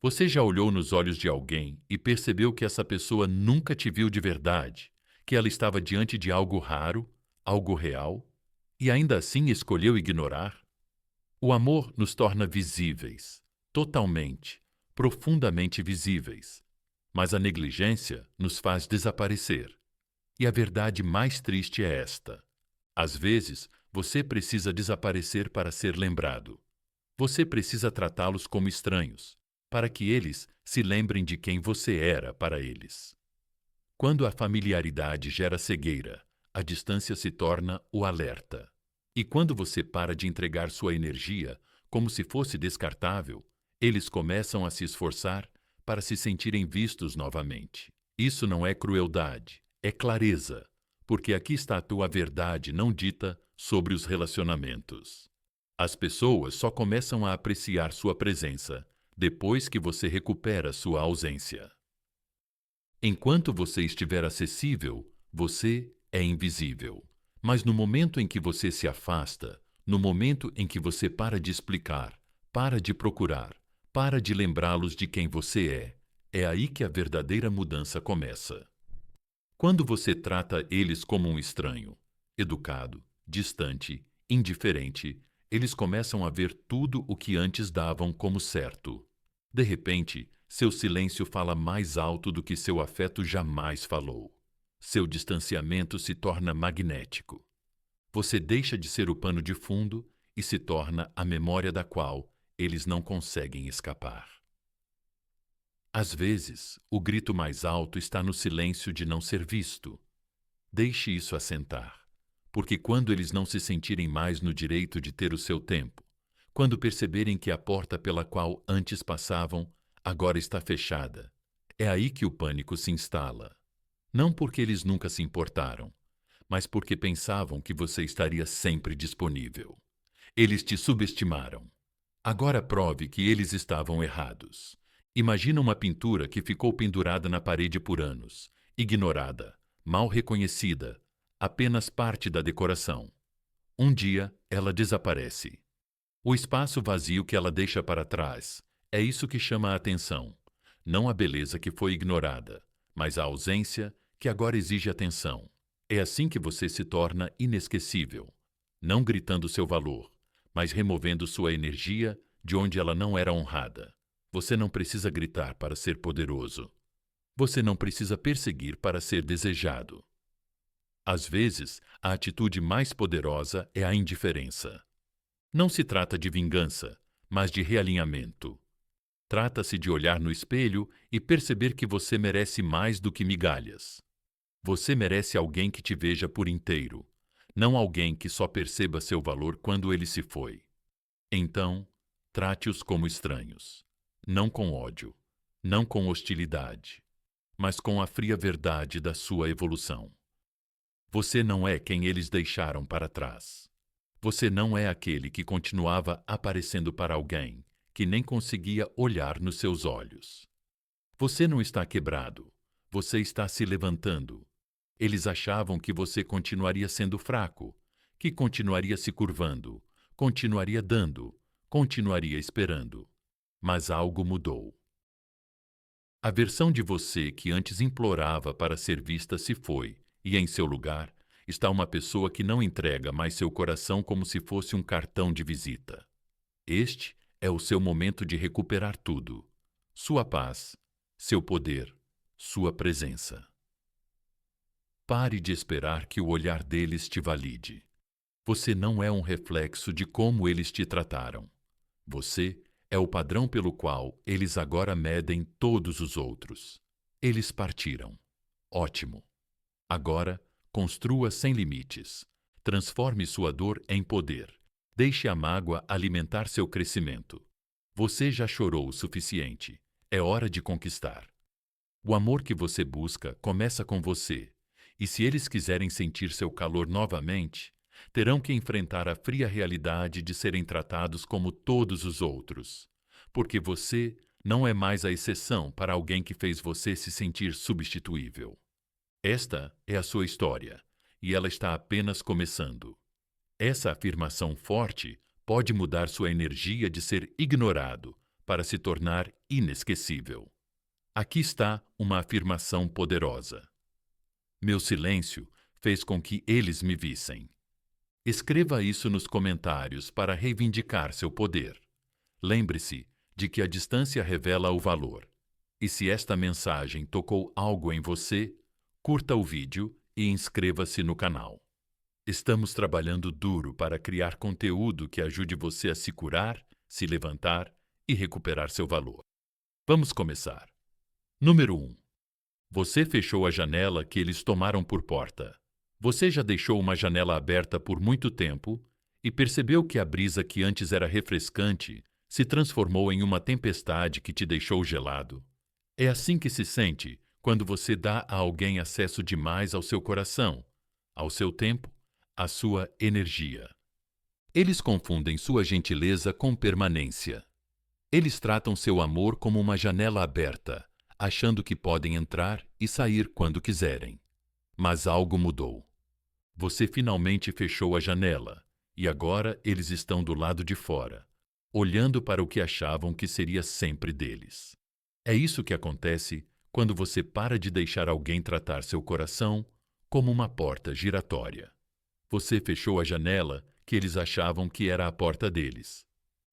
Você já olhou nos olhos de alguém e percebeu que essa pessoa nunca te viu de verdade, que ela estava diante de algo raro, algo real, e ainda assim escolheu ignorar? O amor nos torna visíveis, totalmente, profundamente visíveis, mas a negligência nos faz desaparecer. E a verdade mais triste é esta: às vezes, você precisa desaparecer para ser lembrado. Você precisa tratá-los como estranhos, para que eles se lembrem de quem você era para eles. Quando a familiaridade gera cegueira, a distância se torna o alerta. E quando você para de entregar sua energia como se fosse descartável, eles começam a se esforçar para se sentirem vistos novamente. Isso não é crueldade, é clareza, porque aqui está a tua verdade não dita sobre os relacionamentos. As pessoas só começam a apreciar sua presença depois que você recupera sua ausência. Enquanto você estiver acessível, você é invisível. Mas no momento em que você se afasta, no momento em que você para de explicar, para de procurar, para de lembrá-los de quem você é aí que a verdadeira mudança começa. Quando você trata eles como um estranho, educado, distante, indiferente, eles começam a ver tudo o que antes davam como certo. De repente, seu silêncio fala mais alto do que seu afeto jamais falou. Seu distanciamento se torna magnético. Você deixa de ser o pano de fundo e se torna a memória da qual eles não conseguem escapar. Às vezes, o grito mais alto está no silêncio de não ser visto. Deixe isso assentar, porque quando eles não se sentirem mais no direito de ter o seu tempo, quando perceberem que a porta pela qual antes passavam agora está fechada, é aí que o pânico se instala. Não porque eles nunca se importaram, mas porque pensavam que você estaria sempre disponível. Eles te subestimaram. Agora prove que eles estavam errados. Imagina uma pintura que ficou pendurada na parede por anos, ignorada, mal reconhecida, apenas parte da decoração. Um dia, ela desaparece. O espaço vazio que ela deixa para trás é isso que chama a atenção. Não a beleza que foi ignorada, mas a ausência que agora exige atenção. É assim que você se torna inesquecível, não gritando seu valor, mas removendo sua energia de onde ela não era honrada. Você não precisa gritar para ser poderoso. Você não precisa perseguir para ser desejado. Às vezes, a atitude mais poderosa é a indiferença. Não se trata de vingança, mas de realinhamento. Trata-se de olhar no espelho e perceber que você merece mais do que migalhas. Você merece alguém que te veja por inteiro, não alguém que só perceba seu valor quando ele se foi. Então, trate-os como estranhos. Não com ódio, não com hostilidade, mas com a fria verdade da sua evolução. Você não é quem eles deixaram para trás. Você não é aquele que continuava aparecendo para alguém que nem conseguia olhar nos seus olhos. Você não está quebrado, você está se levantando. Eles achavam que você continuaria sendo fraco, que continuaria se curvando, continuaria dando, continuaria esperando. Mas algo mudou. A versão de você que antes implorava para ser vista se foi, e em seu lugar está uma pessoa que não entrega mais seu coração como se fosse um cartão de visita. Este é o seu momento de recuperar tudo: sua paz, seu poder, sua presença. Pare de esperar que o olhar deles te valide. Você não é um reflexo de como eles te trataram. Você é o padrão pelo qual eles agora medem todos os outros. Eles partiram. Ótimo. Agora, construa sem limites. Transforme sua dor em poder. Deixe a mágoa alimentar seu crescimento. Você já chorou o suficiente. É hora de conquistar. O amor que você busca começa com você. E se eles quiserem sentir seu calor novamente, terão que enfrentar a fria realidade de serem tratados como todos os outros, porque você não é mais a exceção para alguém que fez você se sentir substituível. Esta é a sua história, e ela está apenas começando. Essa afirmação forte pode mudar sua energia de ser ignorado para se tornar inesquecível. Aqui está uma afirmação poderosa. Meu silêncio fez com que eles me vissem. Escreva isso nos comentários para reivindicar seu poder. Lembre-se de que a distância revela o valor. E se esta mensagem tocou algo em você, curta o vídeo e inscreva-se no canal. Estamos trabalhando duro para criar conteúdo que ajude você a se curar, se levantar e recuperar seu valor. Vamos começar. Número 1. Você fechou a janela que eles tomaram por porta. Você já deixou uma janela aberta por muito tempo e percebeu que a brisa que antes era refrescante se transformou em uma tempestade que te deixou gelado? É assim que se sente quando você dá a alguém acesso demais ao seu coração, ao seu tempo, à sua energia. Eles confundem sua gentileza com permanência. Eles tratam seu amor como uma janela aberta, achando que podem entrar e sair quando quiserem. Mas algo mudou. Você finalmente fechou a janela e agora eles estão do lado de fora, olhando para o que achavam que seria sempre deles. É isso que acontece quando você para de deixar alguém tratar seu coração como uma porta giratória. Você fechou a janela que eles achavam que era a porta deles.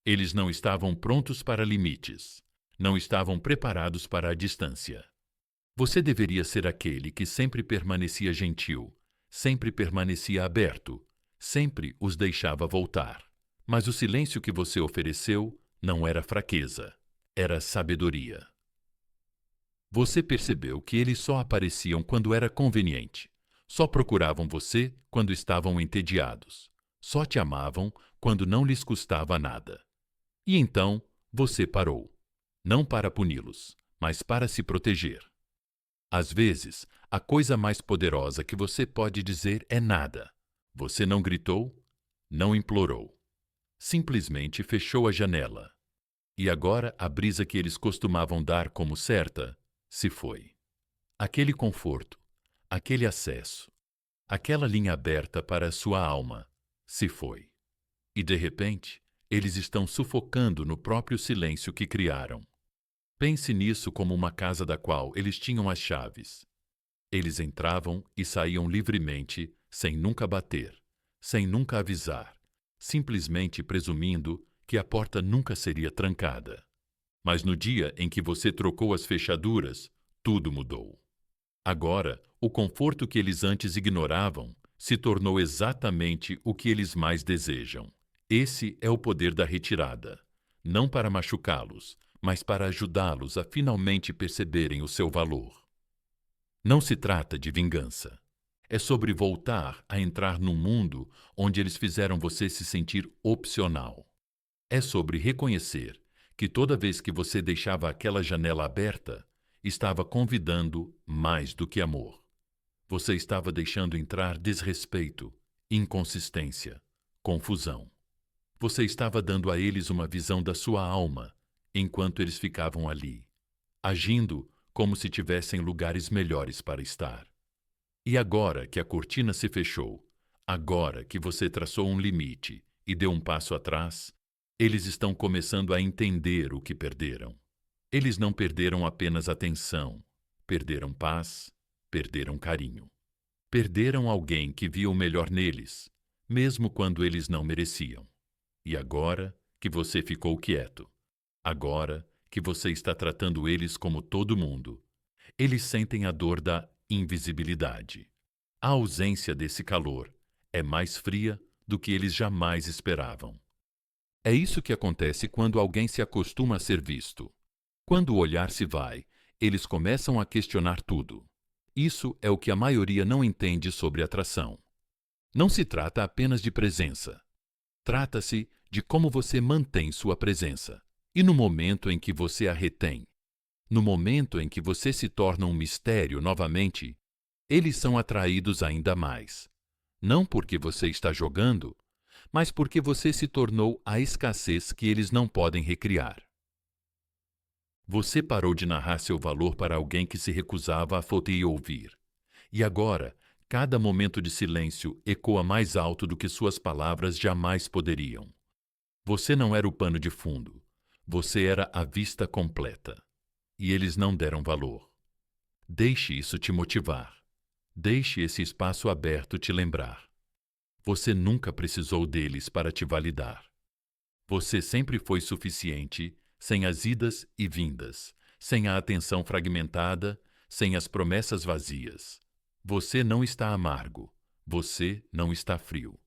Eles não estavam prontos para limites. Não estavam preparados para a distância. Você deveria ser aquele que sempre permanecia gentil, sempre permanecia aberto, sempre os deixava voltar. Mas o silêncio que você ofereceu não era fraqueza, era sabedoria. Você percebeu que eles só apareciam quando era conveniente. Só procuravam você quando estavam entediados. Só te amavam quando não lhes custava nada. E então você parou. Não para puni-los, mas para se proteger. Às vezes, a coisa mais poderosa que você pode dizer é nada. Você não gritou, não implorou. Simplesmente fechou a janela. E agora a brisa que eles costumavam dar como certa se foi. Aquele conforto, aquele acesso, aquela linha aberta para a sua alma se foi. E de repente, eles estão sufocando no próprio silêncio que criaram. Pense nisso como uma casa da qual eles tinham as chaves. Eles entravam e saíam livremente, sem nunca bater, sem nunca avisar, simplesmente presumindo que a porta nunca seria trancada. Mas no dia em que você trocou as fechaduras, tudo mudou. Agora, o conforto que eles antes ignoravam se tornou exatamente o que eles mais desejam. Esse é o poder da retirada, não para machucá-los, mas para ajudá-los a finalmente perceberem o seu valor. Não se trata de vingança. É sobre voltar a entrar num mundo onde eles fizeram você se sentir opcional. É sobre reconhecer que toda vez que você deixava aquela janela aberta, estava convidando mais do que amor. Você estava deixando entrar desrespeito, inconsistência, confusão. Você estava dando a eles uma visão da sua alma, enquanto eles ficavam ali, agindo como se tivessem lugares melhores para estar. E agora que a cortina se fechou, agora que você traçou um limite e deu um passo atrás, eles estão começando a entender o que perderam. Eles não perderam apenas atenção, perderam paz, perderam carinho. Perderam alguém que via o melhor neles, mesmo quando eles não mereciam. E agora que você ficou quieto, agora que você está tratando eles como todo mundo, eles sentem a dor da invisibilidade. A ausência desse calor é mais fria do que eles jamais esperavam. É isso que acontece quando alguém se acostuma a ser visto. Quando o olhar se vai, eles começam a questionar tudo. Isso é o que a maioria não entende sobre atração. Não se trata apenas de presença. Trata-se de como você mantém sua presença. E no momento em que você a retém, no momento em que você se torna um mistério novamente, eles são atraídos ainda mais. Não porque você está jogando, mas porque você se tornou a escassez que eles não podem recriar. Você parou de narrar seu valor para alguém que se recusava a te ouvir. E agora, cada momento de silêncio ecoa mais alto do que suas palavras jamais poderiam. Você não era o pano de fundo. Você era a vista completa. E eles não deram valor. Deixe isso te motivar. Deixe esse espaço aberto te lembrar. Você nunca precisou deles para te validar. Você sempre foi suficiente, sem as idas e vindas, sem a atenção fragmentada, sem as promessas vazias. Você não está amargo. Você não está frio.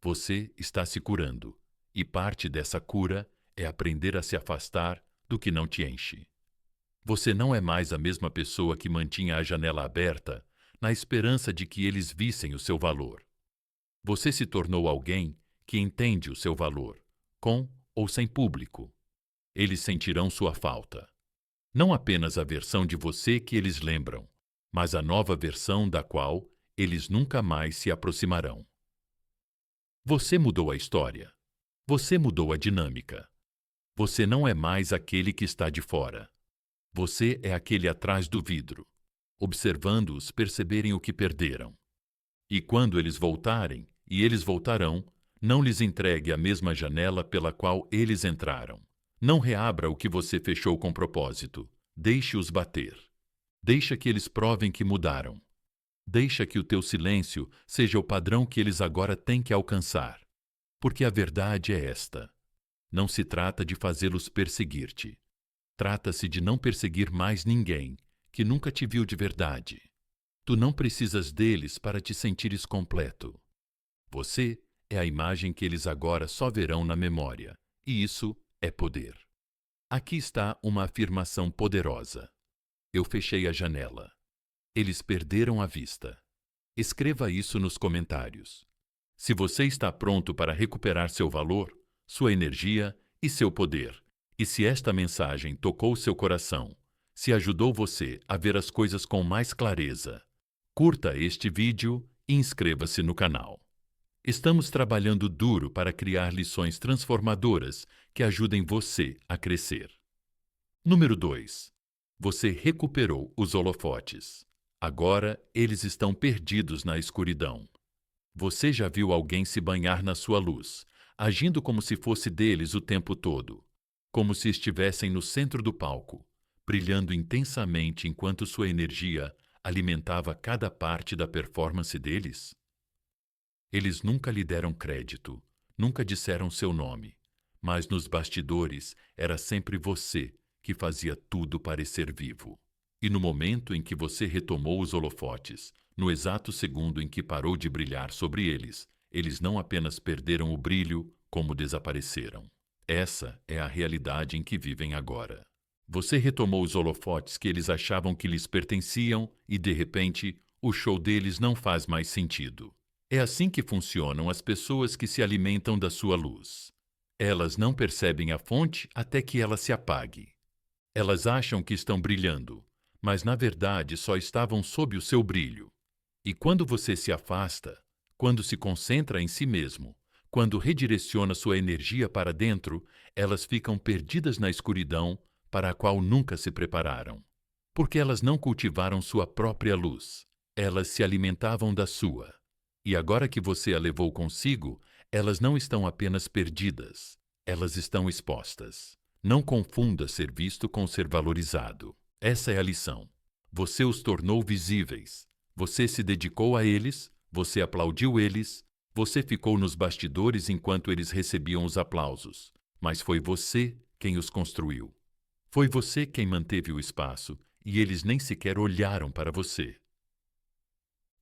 Você está se curando. E parte dessa cura é aprender a se afastar do que não te enche. Você não é mais a mesma pessoa que mantinha a janela aberta na esperança de que eles vissem o seu valor. Você se tornou alguém que entende o seu valor, com ou sem público. Eles sentirão sua falta. Não apenas a versão de você que eles lembram, mas a nova versão da qual eles nunca mais se aproximarão. Você mudou a história. Você mudou a dinâmica. Você não é mais aquele que está de fora. Você é aquele atrás do vidro, observando-os perceberem o que perderam. E quando eles voltarem, e eles voltarão, não lhes entregue a mesma janela pela qual eles entraram. Não reabra o que você fechou com propósito. Deixe-os bater. Deixa que eles provem que mudaram. Deixa que o teu silêncio seja o padrão que eles agora têm que alcançar. Porque a verdade é esta. Não se trata de fazê-los perseguir-te. Trata-se de não perseguir mais ninguém que nunca te viu de verdade. Tu não precisas deles para te sentires completo. Você é a imagem que eles agora só verão na memória, e isso é poder. Aqui está uma afirmação poderosa. Eu fechei a janela. Eles perderam a vista. Escreva isso nos comentários. Se você está pronto para recuperar seu valor, sua energia e seu poder, e se esta mensagem tocou seu coração, se ajudou você a ver as coisas com mais clareza, curta este vídeo e inscreva-se no canal. Estamos trabalhando duro para criar lições transformadoras que ajudem você a crescer. Número 2. Você recuperou os holofotes. Agora eles estão perdidos na escuridão. Você já viu alguém se banhar na sua luz, agindo como se fosse deles o tempo todo, como se estivessem no centro do palco, brilhando intensamente enquanto sua energia alimentava cada parte da performance deles? Eles nunca lhe deram crédito, nunca disseram seu nome, mas nos bastidores era sempre você que fazia tudo parecer vivo. E no momento em que você retomou os holofotes, no exato segundo em que parou de brilhar sobre eles, eles não apenas perderam o brilho, como desapareceram. Essa é a realidade em que vivem agora. Você retomou os holofotes que eles achavam que lhes pertenciam e, de repente, o show deles não faz mais sentido. É assim que funcionam as pessoas que se alimentam da sua luz. Elas não percebem a fonte até que ela se apague. Elas acham que estão brilhando, mas na verdade só estavam sob o seu brilho. E quando você se afasta, quando se concentra em si mesmo, quando redireciona sua energia para dentro, elas ficam perdidas na escuridão para a qual nunca se prepararam. Porque elas não cultivaram sua própria luz. Elas se alimentavam da sua. E agora que você a levou consigo, elas não estão apenas perdidas. Elas estão expostas. Não confunda ser visto com ser valorizado. Essa é a lição. Você os tornou visíveis. Você se dedicou a eles, você aplaudiu eles, você ficou nos bastidores enquanto eles recebiam os aplausos. Mas foi você quem os construiu. Foi você quem manteve o espaço e eles nem sequer olharam para você.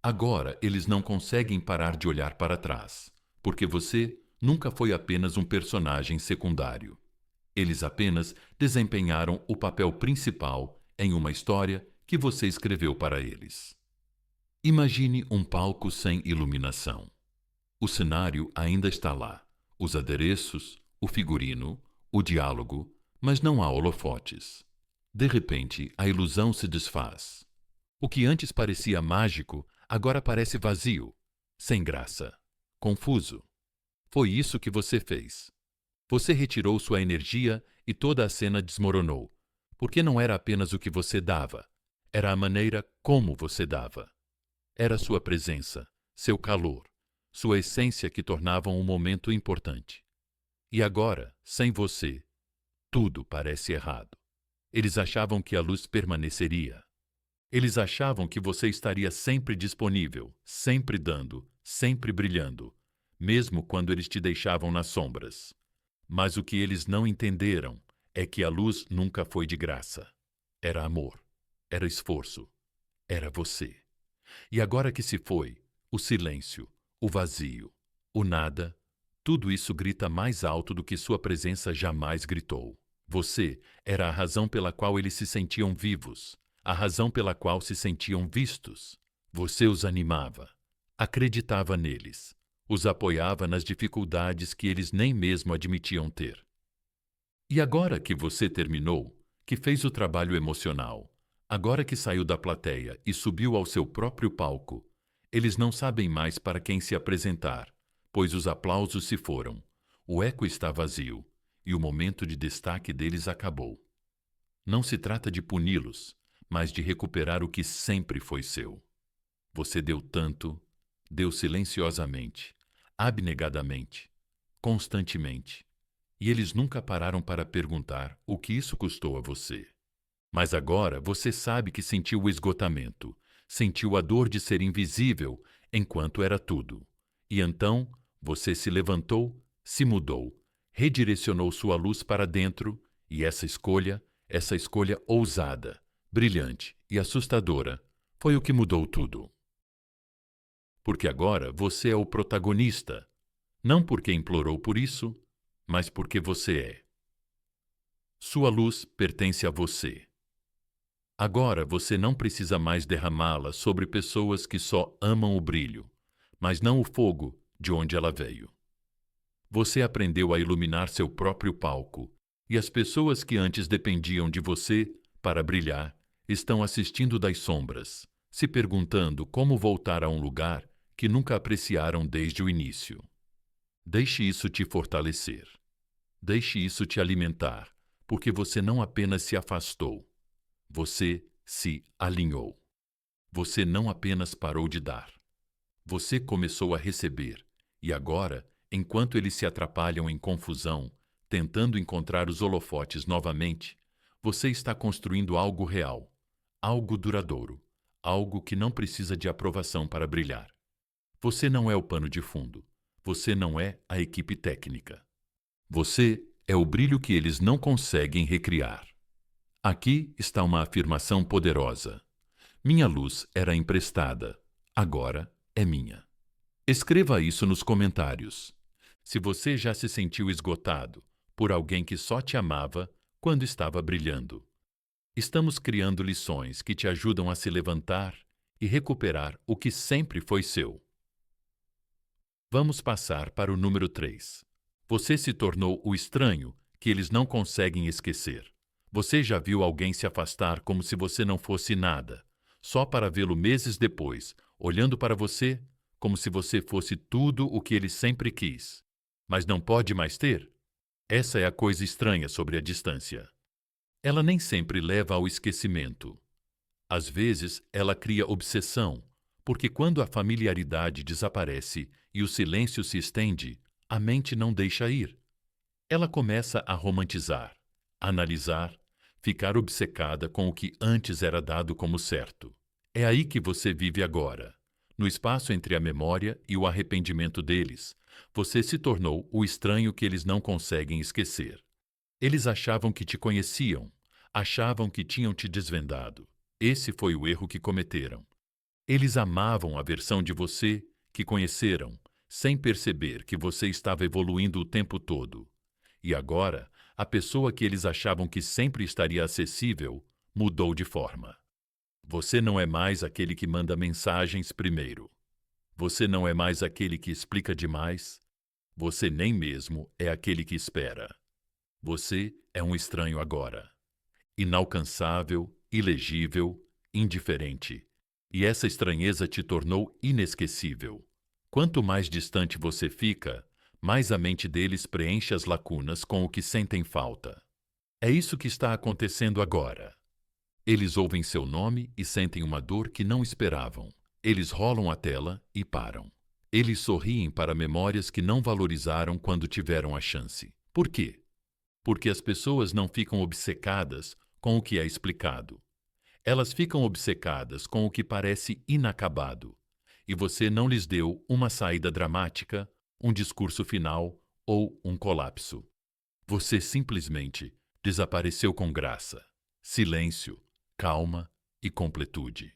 Agora eles não conseguem parar de olhar para trás, porque você nunca foi apenas um personagem secundário. Eles apenas desempenharam o papel principal em uma história que você escreveu para eles. Imagine um palco sem iluminação. O cenário ainda está lá, os adereços, o figurino, o diálogo, mas não há holofotes. De repente, a ilusão se desfaz. O que antes parecia mágico, agora parece vazio, sem graça, confuso. Foi isso que você fez. Você retirou sua energia e toda a cena desmoronou, porque não era apenas o que você dava, era a maneira como você dava. Era sua presença, seu calor, sua essência que tornavam um momento importante. E agora, sem você, Tudo parece errado. Eles achavam que a luz permaneceria. Eles achavam que você estaria sempre disponível, sempre dando, sempre brilhando, mesmo quando eles te deixavam nas sombras. Mas o que eles não entenderam é que a luz nunca foi de graça. Era amor, era esforço, era você. E agora que se foi, o silêncio, o vazio, o nada, tudo isso grita mais alto do que sua presença jamais gritou. Você era a razão pela qual eles se sentiam vivos, a razão pela qual se sentiam vistos. Você os animava, acreditava neles, os apoiava nas dificuldades que eles nem mesmo admitiam ter. E agora que você terminou, que fez o trabalho emocional, agora que saiu da plateia e subiu ao seu próprio palco, eles não sabem mais para quem se apresentar, pois os aplausos se foram, o eco está vazio e o momento de destaque deles acabou. Não se trata de puni-los, mas de recuperar o que sempre foi seu. Você deu tanto, deu silenciosamente, abnegadamente, constantemente, e eles nunca pararam para perguntar o que isso custou a você. Mas agora você sabe que sentiu o esgotamento, sentiu a dor de ser invisível enquanto era tudo. E então você se levantou, se mudou, redirecionou sua luz para dentro, e essa escolha ousada, brilhante e assustadora, foi o que mudou tudo. Porque agora você é o protagonista, não porque implorou por isso, mas porque você é. Sua luz pertence a você. Agora você não precisa mais derramá-la sobre pessoas que só amam o brilho, mas não o fogo de onde ela veio. Você aprendeu a iluminar seu próprio palco, e as pessoas que antes dependiam de você para brilhar estão assistindo das sombras, se perguntando como voltar a um lugar que nunca apreciaram desde o início. Deixe isso te fortalecer. Deixe isso te alimentar, porque você não apenas se afastou, você se alinhou. Você não apenas parou de dar. Você começou a receber, e agora, enquanto eles se atrapalham em confusão, tentando encontrar os holofotes novamente, você está construindo algo real, algo duradouro, algo que não precisa de aprovação para brilhar. Você não é o pano de fundo. Você não é a equipe técnica. Você é o brilho que eles não conseguem recriar. Aqui está uma afirmação poderosa. Minha luz era emprestada, agora é minha. Escreva isso nos comentários. Se você já se sentiu esgotado por alguém que só te amava quando estava brilhando. Estamos criando lições que te ajudam a se levantar e recuperar o que sempre foi seu. Vamos passar para o número 3. Você se tornou o estranho que eles não conseguem esquecer. Você já viu alguém se afastar como se você não fosse nada, só para vê-lo meses depois, olhando para você como se você fosse tudo o que ele sempre quis, mas não pode mais ter? Essa é a coisa estranha sobre a distância. Ela nem sempre leva ao esquecimento. Às vezes, ela cria obsessão, porque quando a familiaridade desaparece e o silêncio se estende, a mente não deixa ir. Ela começa a romantizar, analisar, ficar obcecada com o que antes era dado como certo. É aí que você vive agora. No espaço entre a memória e o arrependimento deles, você se tornou o estranho que eles não conseguem esquecer. Eles achavam que te conheciam, achavam que tinham te desvendado. Esse foi o erro que cometeram. Eles amavam a versão de você que conheceram, sem perceber que você estava evoluindo o tempo todo. E agora, a pessoa que eles achavam que sempre estaria acessível mudou de forma. Você não é mais aquele que manda mensagens primeiro. Você não é mais aquele que explica demais. Você nem mesmo é aquele que espera. Você é um estranho agora. Inalcançável, ilegível, indiferente. E essa estranheza te tornou inesquecível. Quanto mais distante você fica, mais a mente deles preenche as lacunas com o que sentem falta. É isso que está acontecendo agora. Eles ouvem seu nome e sentem uma dor que não esperavam. Eles rolam a tela e param. Eles sorriem para memórias que não valorizaram quando tiveram a chance. Por quê? porque as pessoas não ficam obcecadas com o que é explicado. Elas ficam obcecadas com o que parece inacabado, e você não lhes deu uma saída dramática, um discurso final ou um colapso. Você simplesmente desapareceu com graça, silêncio, calma e completude.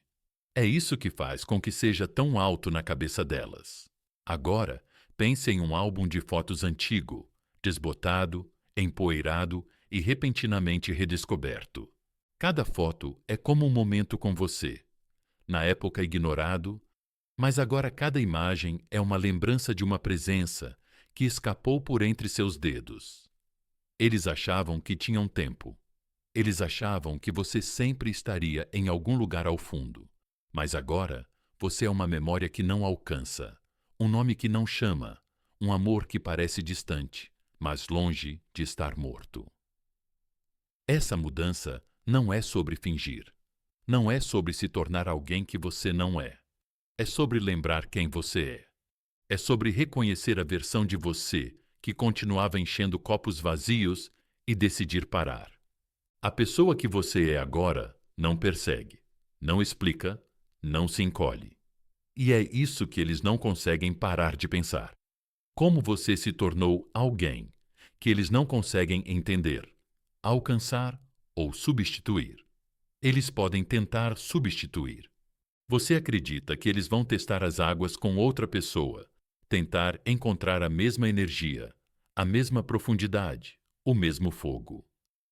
É isso que faz com que seja tão alto na cabeça delas. Agora, pense em um álbum de fotos antigo, desbotado, empoeirado e repentinamente redescoberto. Cada foto é como um momento com você, na época ignorado, mas agora cada imagem é uma lembrança de uma presença que escapou por entre seus dedos. Eles achavam que tinham tempo. Eles achavam que você sempre estaria em algum lugar ao fundo. Mas agora, você é uma memória que não alcança, um nome que não chama, um amor que parece distante, mas longe de estar morto. Essa mudança não é sobre fingir. Não é sobre se tornar alguém que você não é. É sobre lembrar quem você é. É sobre reconhecer a versão de você que continuava enchendo copos vazios e decidir parar. A pessoa que você é agora não persegue, não explica, não se encolhe. E é isso que eles não conseguem parar de pensar. Como você se tornou alguém que eles não conseguem entender, alcançar ou substituir. Eles podem tentar substituir. Você acredita que eles vão testar as águas com outra pessoa, tentar encontrar a mesma energia, a mesma profundidade, o mesmo fogo.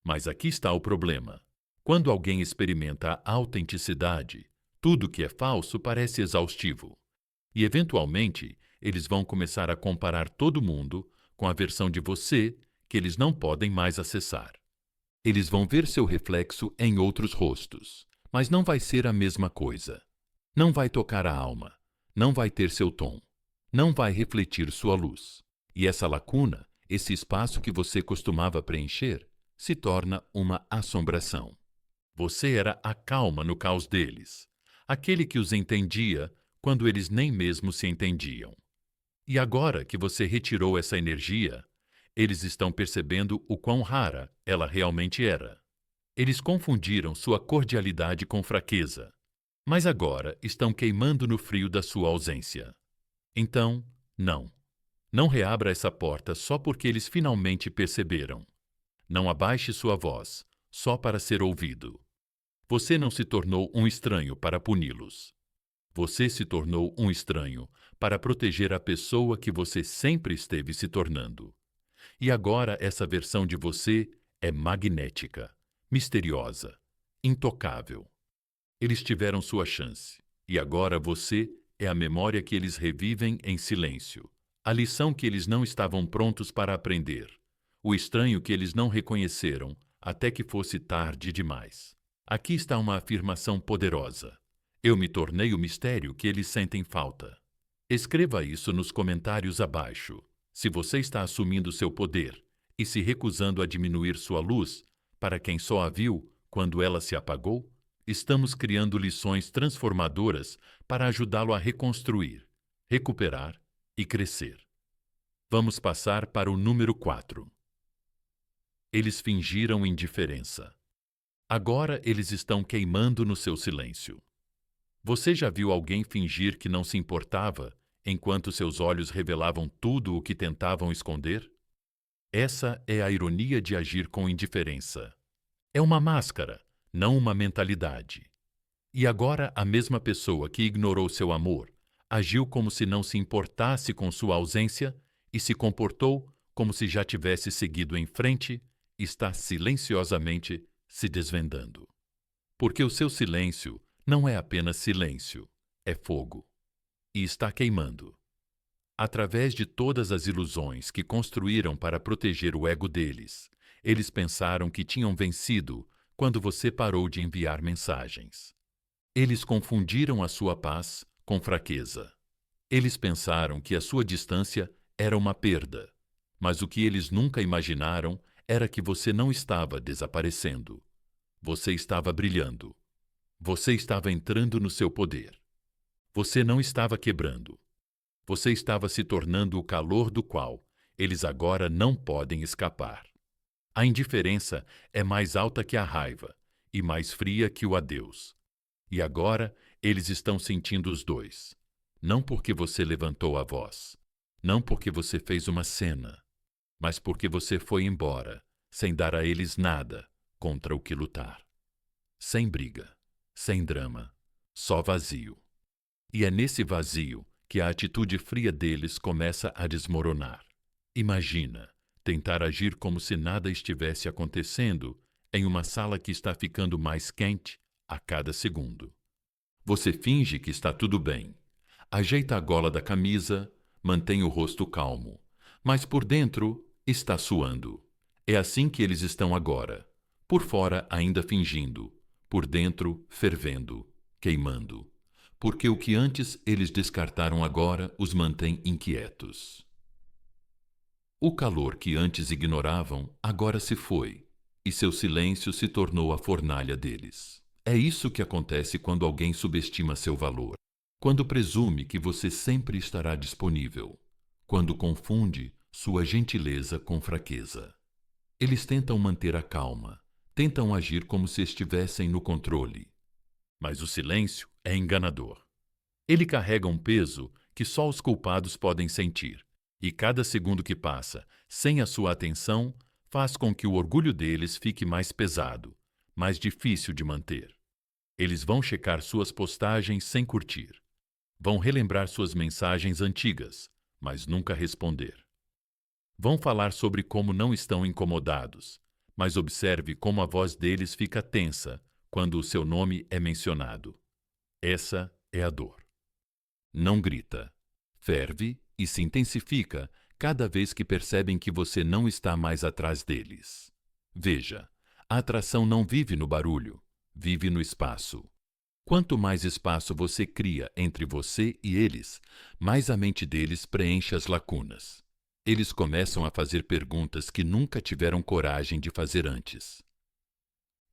Mas aqui está o problema. Quando alguém experimenta a autenticidade, tudo que é falso parece exaustivo. E, eventualmente, eles vão começar a comparar todo mundo com a versão de você que eles não podem mais acessar. Eles vão ver seu reflexo em outros rostos, mas não vai ser a mesma coisa. Não vai tocar a alma, não vai ter seu tom, não vai refletir sua luz. E essa lacuna, esse espaço que você costumava preencher, se torna uma assombração. Você era a calma no caos deles, aquele que os entendia quando eles nem mesmo se entendiam. E agora que você retirou essa energia, eles estão percebendo o quão rara ela realmente era. Eles confundiram sua cordialidade com fraqueza, mas agora estão queimando no frio da sua ausência. Então, não. Não reabra essa porta só porque eles finalmente perceberam. Não abaixe sua voz, só para ser ouvido. Você não se tornou um estranho para puni-los. Você se tornou um estranho para proteger a pessoa que você sempre esteve se tornando. E agora essa versão de você é magnética, misteriosa, intocável. Eles tiveram sua chance, e agora você é a memória que eles revivem em silêncio, a lição que eles não estavam prontos para aprender, o estranho que eles não reconheceram até que fosse tarde demais. Aqui está uma afirmação poderosa. Eu me tornei o mistério que eles sentem falta. Escreva isso nos comentários abaixo. Se você está assumindo seu poder e se recusando a diminuir sua luz para quem só a viu quando ela se apagou, estamos criando lições transformadoras para ajudá-lo a reconstruir, recuperar e crescer. Vamos passar para o número 4. Eles fingiram indiferença. Agora eles estão queimando no seu silêncio. Você já viu alguém fingir que não se importava enquanto seus olhos revelavam tudo o que tentavam esconder? Essa é a ironia de agir com indiferença. É uma máscara, não uma mentalidade. E agora a mesma pessoa que ignorou seu amor agiu como se não se importasse com sua ausência e se comportou como se já tivesse seguido em frente, está silenciosamente se desvendando. Porque o seu silêncio não é apenas silêncio, é fogo. E está queimando. Através de todas as ilusões que construíram para proteger o ego deles, eles pensaram que tinham vencido quando você parou de enviar mensagens. Eles confundiram a sua paz com fraqueza. Eles pensaram que a sua distância era uma perda, mas o que eles nunca imaginaram era que você não estava desaparecendo. Você estava brilhando. Você estava entrando no seu poder. Você não estava quebrando. Você estava se tornando o calor do qual eles agora não podem escapar. A indiferença é mais alta que a raiva e mais fria que o adeus. E agora eles estão sentindo os dois. Não porque você levantou a voz, não porque você fez uma cena, mas porque você foi embora, sem dar a eles nada contra o que lutar. Sem briga, sem drama, só vazio. E é nesse vazio que a atitude fria deles começa a desmoronar. Imagina tentar agir como se nada estivesse acontecendo em uma sala que está ficando mais quente a cada segundo. Você finge que está tudo bem, ajeita a gola da camisa, mantém o rosto calmo, mas por dentro está suando. É assim que eles estão agora, por fora ainda fingindo, por dentro fervendo, queimando. Porque o que antes eles descartaram agora os mantém inquietos. O calor que antes ignoravam agora se foi, e seu silêncio se tornou a fornalha deles. É isso que acontece quando alguém subestima seu valor, quando presume que você sempre estará disponível, quando confunde sua gentileza com fraqueza. Eles tentam manter a calma, tentam agir como se estivessem no controle. Mas o silêncio é enganador. Ele carrega um peso que só os culpados podem sentir, e cada segundo que passa sem a sua atenção faz com que o orgulho deles fique mais pesado, mais difícil de manter. Eles vão checar suas postagens sem curtir. Vão relembrar suas mensagens antigas, mas nunca responder. Vão falar sobre como não estão incomodados, mas observe como a voz deles fica tensa quando o seu nome é mencionado. Essa é a dor. Não grita, ferve e se intensifica cada vez que percebem que você não está mais atrás deles. Veja, a atração não vive no barulho, vive no espaço. Quanto mais espaço você cria entre você e eles, mais a mente deles preenche as lacunas. Eles começam a fazer perguntas que nunca tiveram coragem de fazer antes.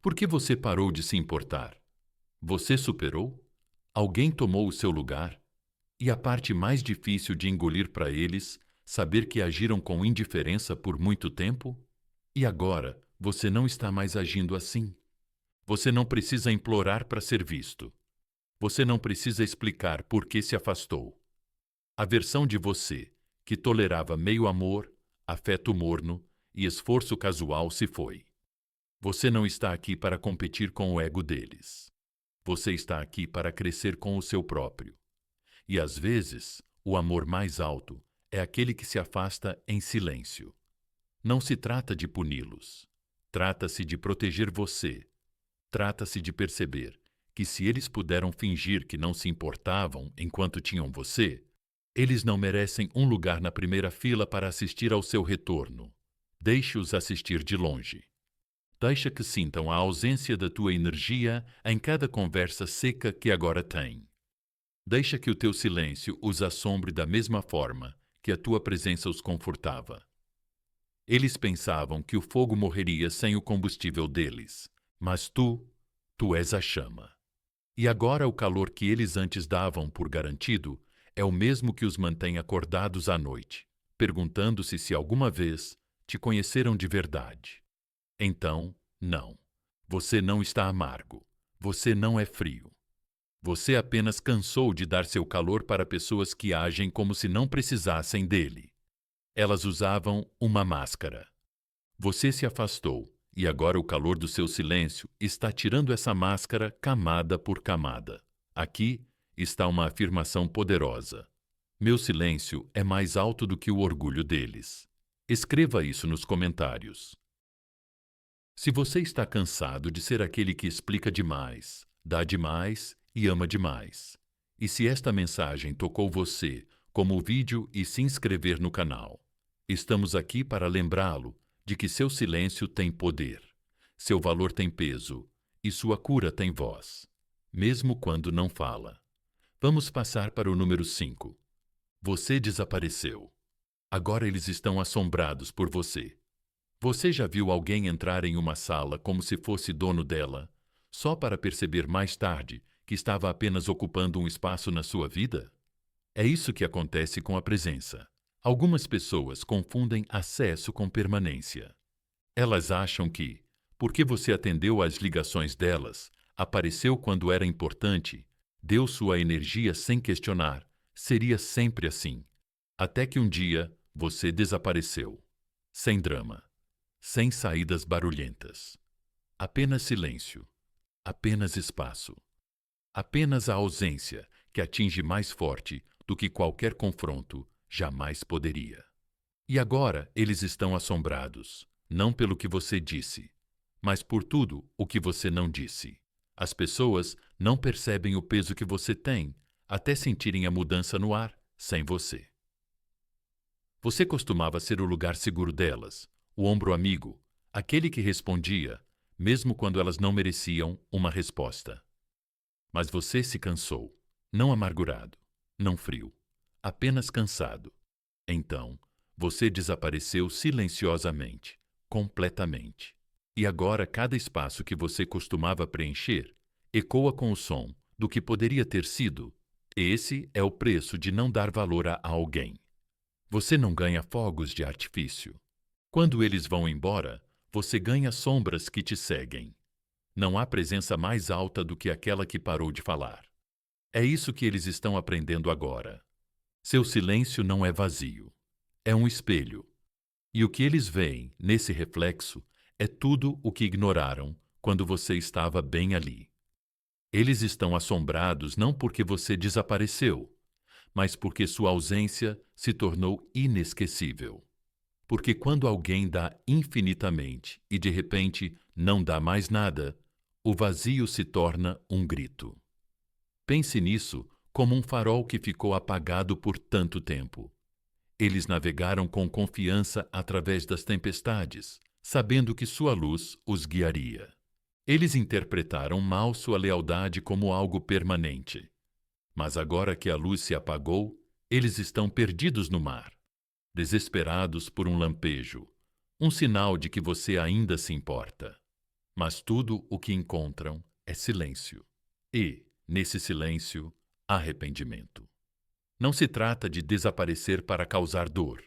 Por que você parou de se importar? Você superou? Alguém tomou o seu lugar? E a parte mais difícil de engolir para eles, saber que agiram com indiferença por muito tempo? E agora você não está mais agindo assim. Você não precisa implorar para ser visto. Você não precisa explicar por que se afastou. A versão de você, que tolerava meio amor, afeto morno e esforço casual, se foi. Você não está aqui para competir com o ego deles. Você está aqui para crescer com o seu próprio. E às vezes, o amor mais alto é aquele que se afasta em silêncio. Não se trata de puni-los. Trata-se de proteger você. Trata-se de perceber que se eles puderam fingir que não se importavam enquanto tinham você, eles não merecem um lugar na primeira fila para assistir ao seu retorno. Deixe-os assistir de longe. Deixa que sintam a ausência da tua energia em cada conversa seca que agora têm. Deixa que o teu silêncio os assombre da mesma forma que a tua presença os confortava. Eles pensavam que o fogo morreria sem o combustível deles, mas tu és a chama. E agora o calor que eles antes davam por garantido é o mesmo que os mantém acordados à noite, perguntando-se se alguma vez te conheceram de verdade. Então, não. Você não está amargo. Você não é frio. Você apenas cansou de dar seu calor para pessoas que agem como se não precisassem dele. Elas usavam uma máscara. Você se afastou e agora o calor do seu silêncio está tirando essa máscara camada por camada. Aqui está uma afirmação poderosa. Meu silêncio é mais alto do que o orgulho deles. Escreva isso nos comentários. Se você está cansado de ser aquele que explica demais, dá demais e ama demais, e se esta mensagem tocou você, como o vídeo e se inscrever no canal, estamos aqui para lembrá-lo de que seu silêncio tem poder, seu valor tem peso e sua cura tem voz, mesmo quando não fala. Vamos passar para o número 5. Você desapareceu. Agora eles estão assombrados por você. Você já viu alguém entrar em uma sala como se fosse dono dela, só para perceber mais tarde que estava apenas ocupando um espaço na sua vida? É isso que acontece com a presença. Algumas pessoas confundem acesso com permanência. Elas acham que, porque você atendeu às ligações delas, apareceu quando era importante, deu sua energia sem questionar, seria sempre assim. Até que um dia você desapareceu. Sem drama, sem saídas barulhentas. Apenas silêncio, apenas espaço. Apenas a ausência que atinge mais forte do que qualquer confronto jamais poderia. E agora eles estão assombrados, não pelo que você disse, mas por tudo o que você não disse. As pessoas não percebem o peso que você tem até sentirem a mudança no ar sem você. Você costumava ser o lugar seguro delas, o ombro amigo, aquele que respondia, mesmo quando elas não mereciam uma resposta. Mas você se cansou, não amargurado, não frio, apenas cansado. Então, você desapareceu silenciosamente, completamente. E agora cada espaço que você costumava preencher ecoa com o som do que poderia ter sido. Esse é o preço de não dar valor a alguém. Você não ganha fogos de artifício. Quando eles vão embora, você ganha sombras que te seguem. Não há presença mais alta do que aquela que parou de falar. É isso que eles estão aprendendo agora. Seu silêncio não é vazio. É um espelho. E o que eles veem, nesse reflexo, é tudo o que ignoraram quando você estava bem ali. Eles estão assombrados não porque você desapareceu, mas porque sua ausência se tornou inesquecível. Porque quando alguém dá infinitamente e de repente não dá mais nada, o vazio se torna um grito. Pense nisso como um farol que ficou apagado por tanto tempo. Eles navegaram com confiança através das tempestades, sabendo que sua luz os guiaria. Eles interpretaram mal sua lealdade como algo permanente. Mas agora que a luz se apagou, eles estão perdidos no mar, desesperados por um lampejo, um sinal de que você ainda se importa. Mas tudo o que encontram é silêncio. E, nesse silêncio, arrependimento. Não se trata de desaparecer para causar dor.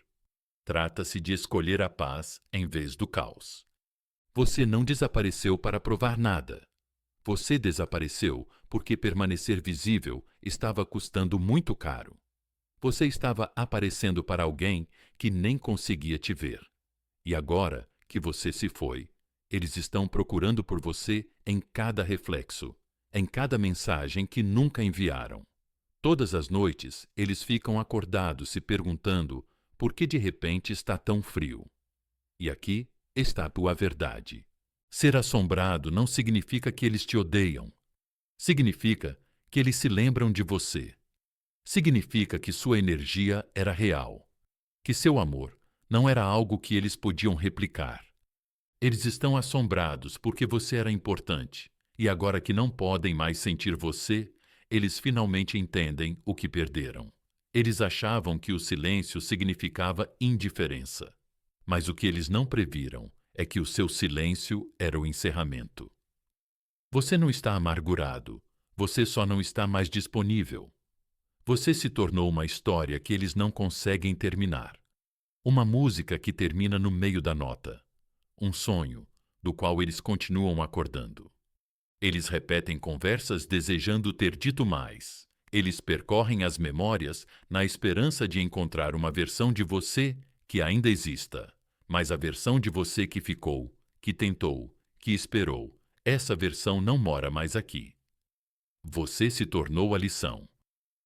Trata-se de escolher a paz em vez do caos. Você não desapareceu para provar nada. Você desapareceu porque permanecer visível estava custando muito caro. Você estava aparecendo para alguém que nem conseguia te ver. E agora que você se foi, eles estão procurando por você em cada reflexo, em cada mensagem que nunca enviaram. Todas as noites, eles ficam acordados se perguntando por que de repente está tão frio. E aqui está a tua verdade. Ser assombrado não significa que eles te odeiam. Significa que eles se lembram de você. Significa que sua energia era real. Que seu amor não era algo que eles podiam replicar. Eles estão assombrados porque você era importante. E agora que não podem mais sentir você, eles finalmente entendem o que perderam. Eles achavam que o silêncio significava indiferença. Mas o que eles não previram é que o seu silêncio era o encerramento. Você não está amargurado, você só não está mais disponível. Você se tornou uma história que eles não conseguem terminar. Uma música que termina no meio da nota. Um sonho, do qual eles continuam acordando. Eles repetem conversas desejando ter dito mais. Eles percorrem as memórias na esperança de encontrar uma versão de você que ainda exista. Mas a versão de você que ficou, que tentou, que esperou, essa versão não mora mais aqui. Você se tornou a lição.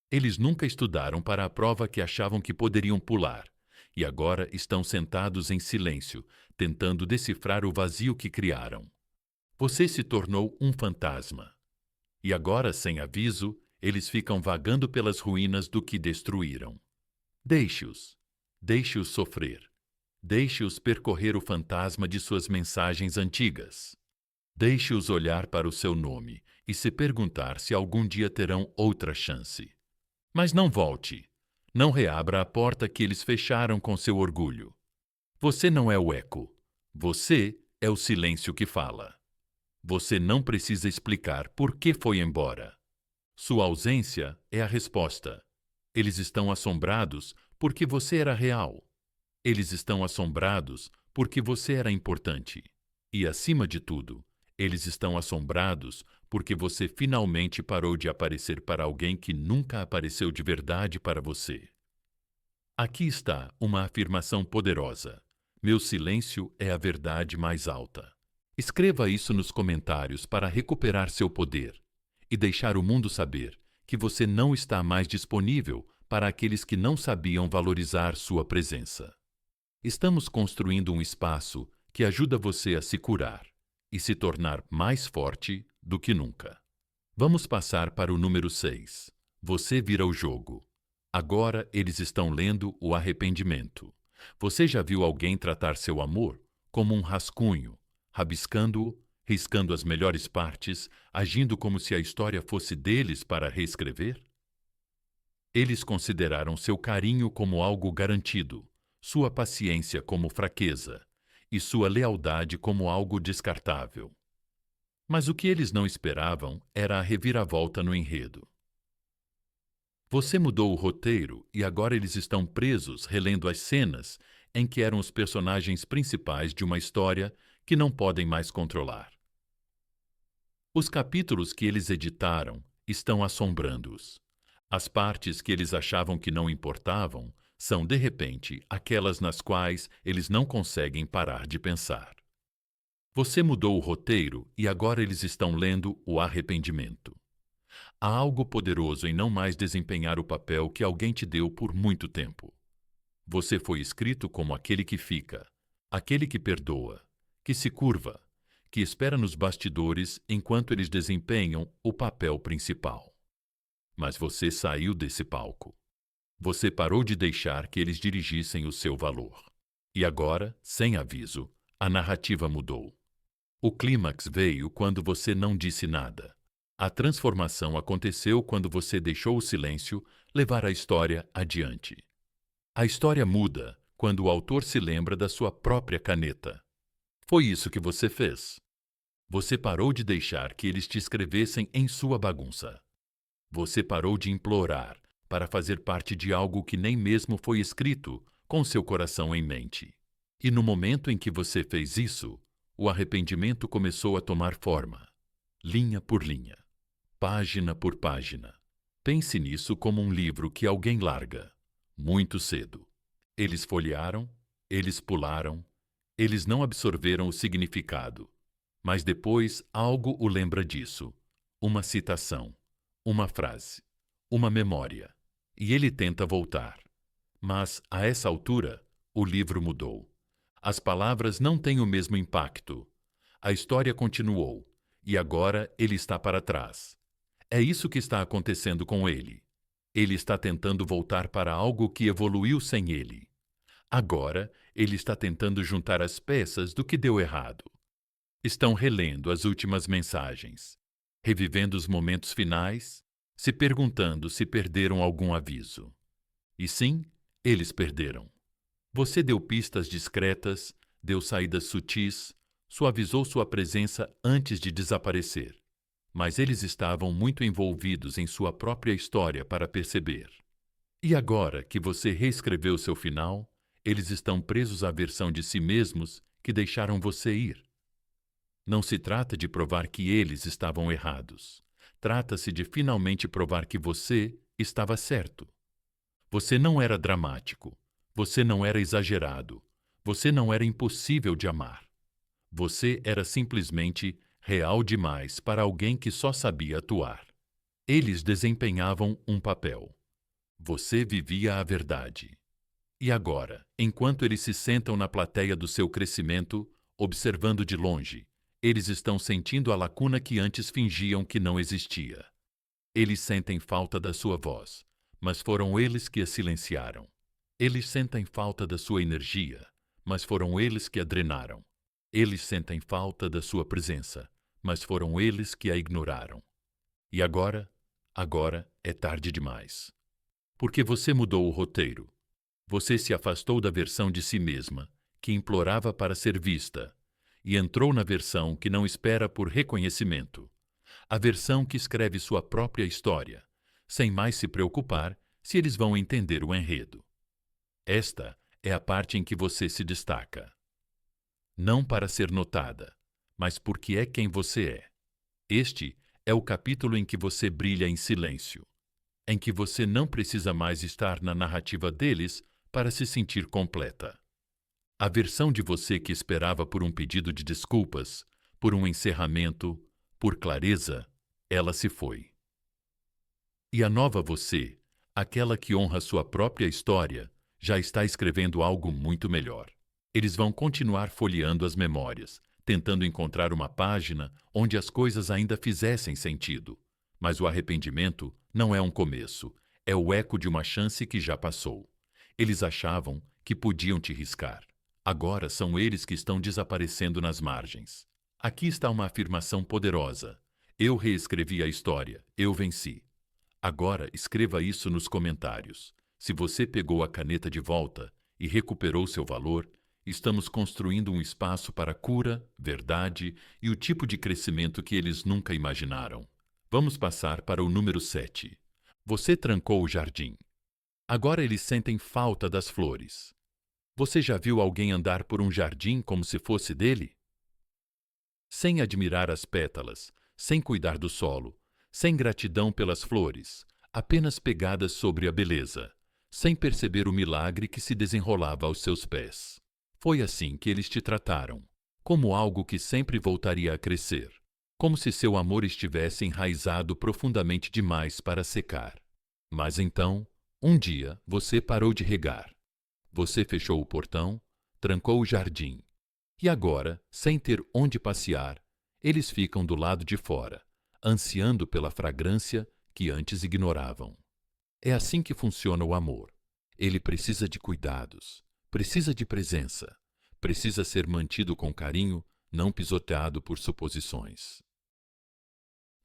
Eles nunca estudaram para a prova que achavam que poderiam pular, e agora estão sentados em silêncio, tentando decifrar o vazio que criaram. Você se tornou um fantasma. E agora, sem aviso, eles ficam vagando pelas ruínas do que destruíram. Deixe-os. Deixe-os sofrer. Deixe-os percorrer o fantasma de suas mensagens antigas. Deixe-os olhar para o seu nome e se perguntar se algum dia terão outra chance. Mas não volte. Não reabra a porta que eles fecharam com seu orgulho. Você não é o eco. Você é o silêncio que fala. Você não precisa explicar por que foi embora. Sua ausência é a resposta. Eles estão assombrados porque você era real. Eles estão assombrados porque você era importante. E, acima de tudo, eles estão assombrados porque você finalmente parou de aparecer para alguém que nunca apareceu de verdade para você. Aqui está uma afirmação poderosa. Meu silêncio é a verdade mais alta. Escreva isso nos comentários para recuperar seu poder e deixar o mundo saber que você não está mais disponível para aqueles que não sabiam valorizar sua presença. Estamos construindo um espaço que ajuda você a se curar e se tornar mais forte do que nunca. Vamos passar para o número 6. Você vira o jogo. Agora eles estão lendo o arrependimento. Você já viu alguém tratar seu amor como um rascunho, rabiscando-o, riscando as melhores partes, agindo como se a história fosse deles para reescrever? Eles consideraram seu carinho como algo garantido, sua paciência como fraqueza e sua lealdade como algo descartável. Mas o que eles não esperavam era a reviravolta no enredo. Você mudou o roteiro e agora eles estão presos relendo as cenas em que eram os personagens principais de uma história que não podem mais controlar. Os capítulos que eles editaram estão assombrando-os. As partes que eles achavam que não importavam são, de repente, aquelas nas quais eles não conseguem parar de pensar. Você mudou o roteiro e agora eles estão lendo o arrependimento. Há algo poderoso em não mais desempenhar o papel que alguém te deu por muito tempo. Você foi escrito como aquele que fica, aquele que perdoa, que se curva, que espera nos bastidores enquanto eles desempenham o papel principal. Mas você saiu desse palco. Você parou de deixar que eles dirigissem o seu valor. E agora, sem aviso, a narrativa mudou. O clímax veio quando você não disse nada. A transformação aconteceu quando você deixou o silêncio levar a história adiante. A história muda quando o autor se lembra da sua própria caneta. Foi isso que você fez. Você parou de deixar que eles te escrevessem em sua bagunça. Você parou de implorar para fazer parte de algo que nem mesmo foi escrito com seu coração em mente. E no momento em que você fez isso, o arrependimento começou a tomar forma, linha por linha, página por página. Pense nisso como um livro que alguém larga, muito cedo. Eles folhearam, eles pularam, eles não absorveram o significado. Mas depois algo o lembra disso. Uma citação, uma frase, uma memória. E ele tenta voltar. Mas, a essa altura, o livro mudou. As palavras não têm o mesmo impacto. A história continuou, e agora ele está para trás. É isso que está acontecendo com ele. Ele está tentando voltar para algo que evoluiu sem ele. Agora, ele está tentando juntar as peças do que deu errado. Estão relendo as últimas mensagens, revivendo os momentos finais, se perguntando se perderam algum aviso. E sim, eles perderam. Você deu pistas discretas, deu saídas sutis, suavizou sua presença antes de desaparecer. Mas eles estavam muito envolvidos em sua própria história para perceber. E agora que você reescreveu seu final, eles estão presos à versão de si mesmos que deixaram você ir. Não se trata de provar que eles estavam errados. Trata-se de finalmente provar que você estava certo. Você não era dramático. Você não era exagerado. Você não era impossível de amar. Você era simplesmente real demais para alguém que só sabia atuar. Eles desempenhavam um papel. Você vivia a verdade. E agora, enquanto eles se sentam na plateia do seu crescimento, observando de longe, eles estão sentindo a lacuna que antes fingiam que não existia. Eles sentem falta da sua voz, mas foram eles que a silenciaram. Eles sentem falta da sua energia, mas foram eles que a drenaram. Eles sentem falta da sua presença, mas foram eles que a ignoraram. E agora é tarde demais. Porque você mudou o roteiro. Você se afastou da versão de si mesma, que implorava para ser vista, e entrou na versão que não espera por reconhecimento. A versão que escreve sua própria história, sem mais se preocupar se eles vão entender o enredo. Esta é a parte em que você se destaca. não para ser notada, mas porque é quem você é. Este é o capítulo em que você brilha em silêncio, em que você não precisa mais estar na narrativa deles para se sentir completa. A versão de você que esperava por um pedido de desculpas, por um encerramento, por clareza, ela se foi. E a nova você, aquela que honra sua própria história, já está escrevendo algo muito melhor. Eles vão continuar folheando as memórias, tentando encontrar uma página onde as coisas ainda fizessem sentido. Mas o arrependimento não é um começo, é o eco de uma chance que já passou. Eles achavam que podiam te riscar. Agora são eles que estão desaparecendo nas margens. Aqui está uma afirmação poderosa. Eu reescrevi a história, eu venci. Agora escreva isso nos comentários. Se você pegou a caneta de volta e recuperou seu valor, estamos construindo um espaço para cura, verdade e o tipo de crescimento que eles nunca imaginaram. Vamos passar para o número 7. Você trancou o jardim. Agora eles sentem falta das flores. Você já viu alguém andar por um jardim como se fosse dele? Sem admirar as pétalas, sem cuidar do solo, sem gratidão pelas flores, apenas pegadas sobre a beleza, sem perceber o milagre que se desenrolava aos seus pés. Foi assim que eles te trataram, como algo que sempre voltaria a crescer, como se seu amor estivesse enraizado profundamente demais para secar. Mas então, um dia, você parou de regar. Você fechou o portão, trancou o jardim. E agora, sem ter onde passear, eles ficam do lado de fora, ansiando pela fragrância que antes ignoravam. É assim que funciona o amor. Ele precisa de cuidados, precisa de presença, precisa ser mantido com carinho, não pisoteado por suposições.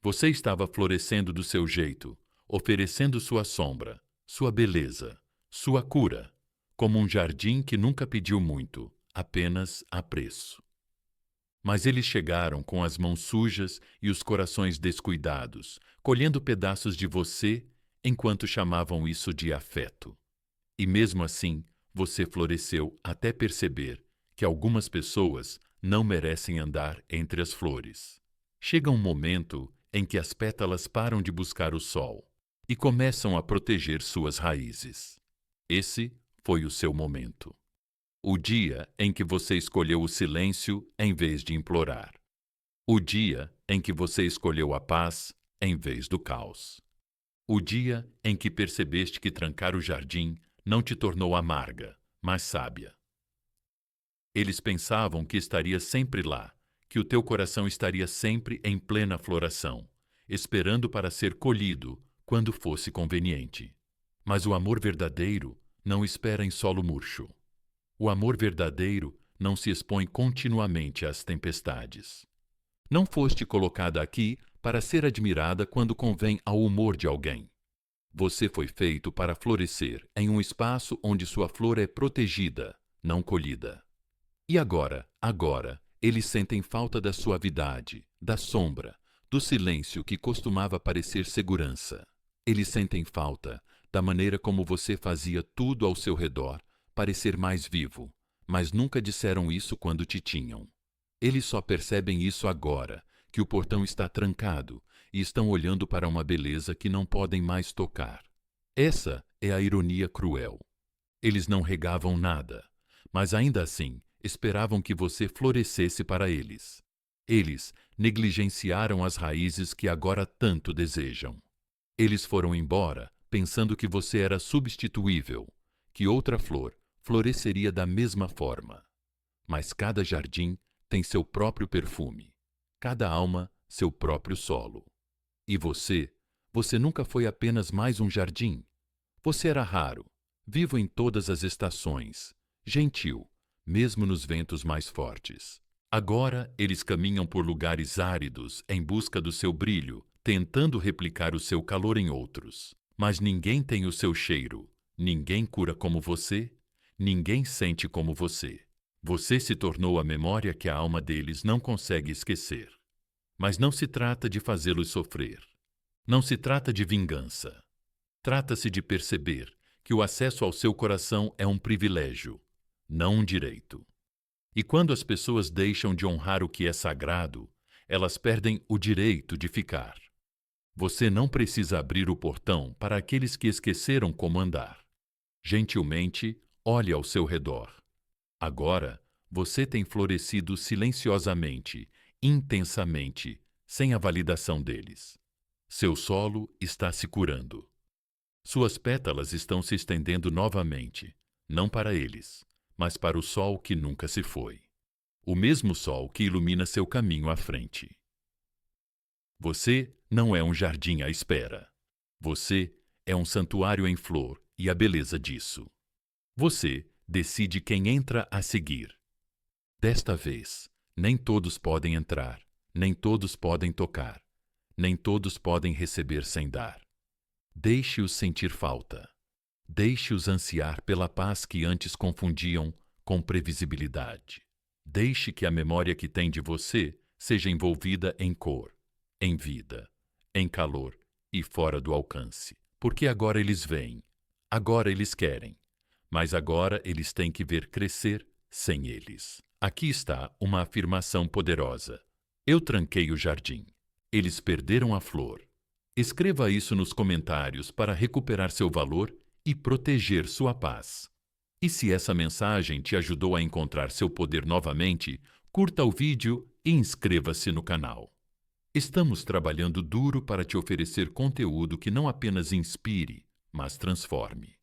Você estava florescendo do seu jeito, oferecendo sua sombra, sua beleza, sua cura, como um jardim que nunca pediu muito, apenas apreço. Mas eles chegaram com as mãos sujas e os corações descuidados, colhendo pedaços de você enquanto chamavam isso de afeto. E mesmo assim, você floresceu até perceber que algumas pessoas não merecem andar entre as flores. Chega um momento em que as pétalas param de buscar o sol e começam a proteger suas raízes. Esse foi o seu momento. O dia em que você escolheu o silêncio em vez de implorar. O dia em que você escolheu a paz em vez do caos. O dia em que percebeste que trancar o jardim não te tornou amarga, mas sábia. Eles pensavam que estaria sempre lá, que o teu coração estaria sempre em plena floração, esperando para ser colhido quando fosse conveniente. Mas o amor verdadeiro não espera em solo murcho. O amor verdadeiro não se expõe continuamente às tempestades. Não foste colocada aqui para ser admirada quando convém ao humor de alguém. Você foi feito para florescer em um espaço onde sua flor é protegida, não colhida. E agora, eles sentem falta da suavidade, da sombra, do silêncio que costumava parecer segurança. Eles sentem falta da maneira como você fazia tudo ao seu redor parecer mais vivo, mas nunca disseram isso quando te tinham. Eles só percebem isso agora, que o portão está trancado e estão olhando para uma beleza que não podem mais tocar. Essa é a ironia cruel. Eles não regavam nada, mas ainda assim esperavam que você florescesse para eles. Eles negligenciaram as raízes que agora tanto desejam. Eles foram embora pensando que você era substituível, que outra flor floresceria da mesma forma. Mas cada jardim tem seu próprio perfume, cada alma seu próprio solo. E você nunca foi apenas mais um jardim. Você era raro, vivo em todas as estações, gentil, mesmo nos ventos mais fortes. Agora eles caminham por lugares áridos em busca do seu brilho, tentando replicar o seu calor em outros. Mas ninguém tem o seu cheiro, ninguém cura como você, ninguém sente como você. Você se tornou a memória que a alma deles não consegue esquecer. Mas não se trata de fazê-los sofrer. Não se trata de vingança. Trata-se de perceber que o acesso ao seu coração é um privilégio, não um direito. E quando as pessoas deixam de honrar o que é sagrado, elas perdem o direito de ficar. Você não precisa abrir o portão para aqueles que esqueceram como andar. Gentilmente, olhe ao seu redor. Agora, você tem florescido silenciosamente, intensamente, sem a validação deles. Seu solo está se curando. Suas pétalas estão se estendendo novamente, não para eles, mas para o sol que nunca se foi. O mesmo sol que ilumina seu caminho à frente. Você não é um jardim à espera. Você é um santuário em flor e a beleza disso. Você decide quem entra a seguir. Desta vez, nem todos podem entrar, nem todos podem tocar, nem todos podem receber sem dar. Deixe-os sentir falta. Deixe-os ansiar pela paz que antes confundiam com previsibilidade. Deixe que a memória que tem de você seja envolvida em cor, em vida, em calor e fora do alcance. Porque agora eles veem, agora eles querem, mas agora eles têm que ver crescer sem eles. Aqui está uma afirmação poderosa. Eu tranquei o jardim. Eles perderam a flor. Escreva isso nos comentários para recuperar seu valor e proteger sua paz. E se essa mensagem te ajudou a encontrar seu poder novamente, curta o vídeo e inscreva-se no canal. Estamos trabalhando duro para te oferecer conteúdo que não apenas inspire, mas transforme.